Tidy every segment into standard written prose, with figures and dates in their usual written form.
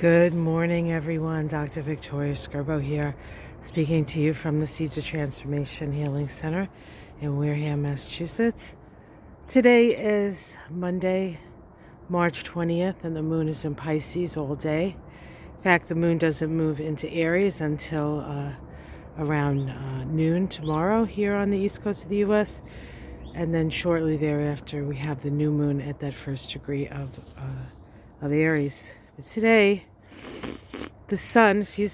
Good morning, everyone. Dr. Victoria Skirbo here, speaking to you from the Seeds of Transformation Healing Center in Wareham, Massachusetts. Today is Monday, March 20th, and the moon is in Pisces all day. In fact, the moon doesn't move into Aries until around noon tomorrow here on the east coast of the U.S., and then shortly thereafter we have the new moon at that first degree of Aries. But today, the sun, smooths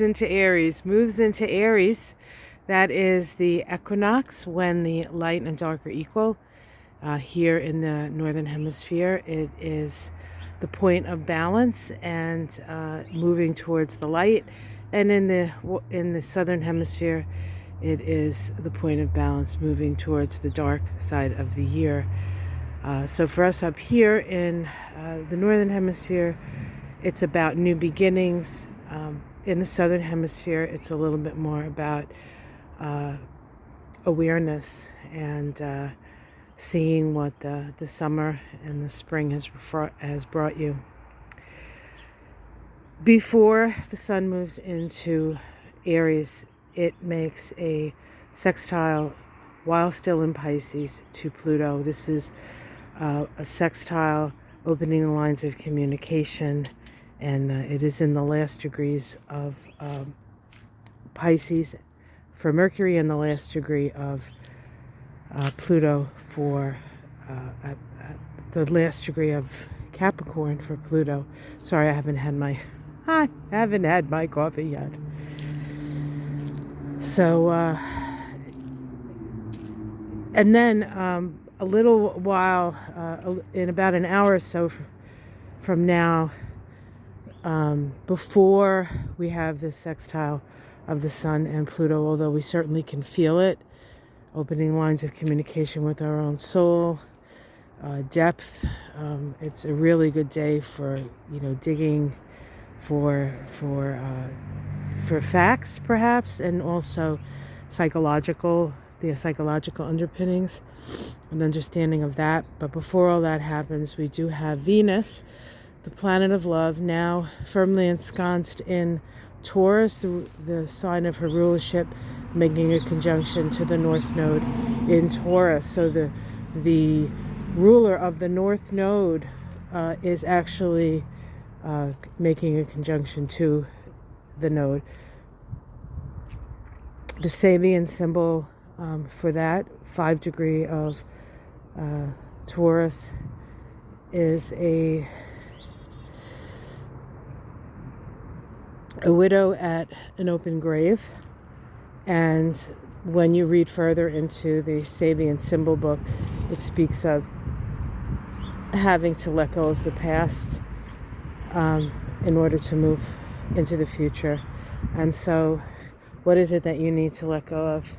into Aries, moves into Aries. That is the equinox, when the light and dark are equal. Here in the Northern Hemisphere, it is the point of balance and moving towards the light. And in the Southern Hemisphere, it is the point of balance moving towards the dark side of the year. So for us up here in the Northern Hemisphere, it's about new beginnings. In the Southern Hemisphere, it's a little bit more about awareness and seeing what the summer and the spring has brought you. Before the sun moves into Aries, it makes a sextile while still in Pisces to Pluto. This is a sextile opening the lines of communication, and it is in the last degrees of Pisces for Mercury and the last degree of Pluto for the last degree of Capricorn for Pluto. Sorry, I haven't had my coffee yet. So, and then a little while, in about an hour or so from now, before we have the sextile of the sun and Pluto, although we certainly can feel it, opening lines of communication with our own soul, depth. It's a really good day for, digging for facts, perhaps, and also the psychological underpinnings and understanding of that. But before all that happens, we do have Venus, the planet of love, now firmly ensconced in Taurus, the sign of her rulership, making a conjunction to the North Node in Taurus. So the ruler of the North Node is actually making a conjunction to the node. The Sabian symbol for that 5 degree of Taurus is a widow at an open grave. And when you read further into the Sabian symbol book, it speaks of having to let go of the past in order to move into the future. And so what is it that you need to let go of?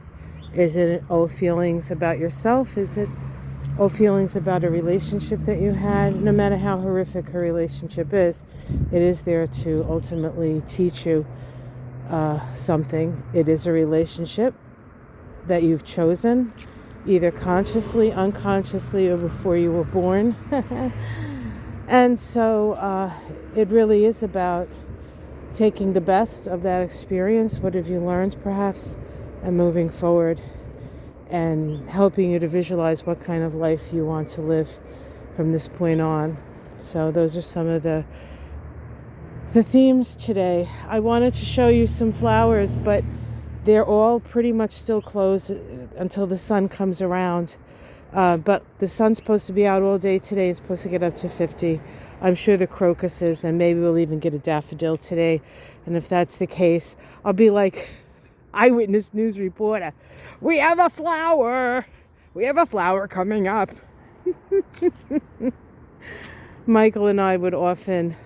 Is it old feelings about yourself? Is it old feelings about a relationship that you had? No matter how horrific her relationship is, it is there to ultimately teach you something. It is a relationship that you've chosen, either consciously, unconsciously, or before you were born. And so it really is about taking the best of that experience, what have you learned perhaps, and moving forward and helping you to visualize what kind of life you want to live from this point on. So those are some of the themes today. I wanted to show you some flowers, but they're all pretty much still closed until the sun comes around. But the sun's supposed to be out all day today. It's supposed to get up to 50. I'm sure the crocuses, and maybe we'll even get a daffodil today. And if that's the case, I'll be like eyewitness news reporter. We have a flower. We have a flower coming up. Michael and I would often,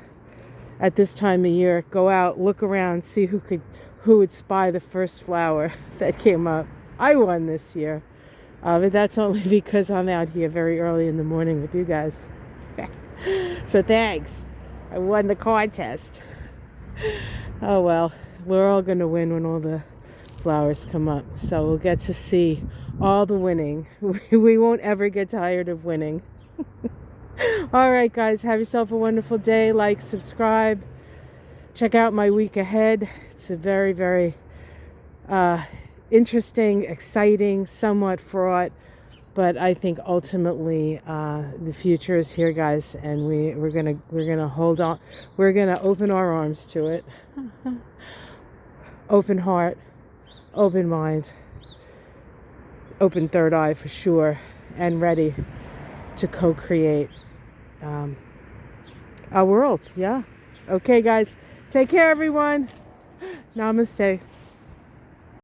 at this time of year, go out, look around, see who would spy the first flower that came up. I won this year. But that's only because I'm out here very early in the morning with you guys. So thanks. I won the contest. Oh well, we're all going to win when all the flowers come up. So we'll get to see all the winning. We won't ever get tired of winning. All right, guys, have yourself a wonderful day. Like, subscribe, check out my week ahead. It's a very, very interesting, exciting, somewhat fraught, but I think ultimately the future is here, guys, and we're gonna hold on. We're gonna open our arms to it. Open heart, open mind, open third eye for sure, and ready to co-create our world. Yeah. Okay, guys. Take care, everyone. Namaste.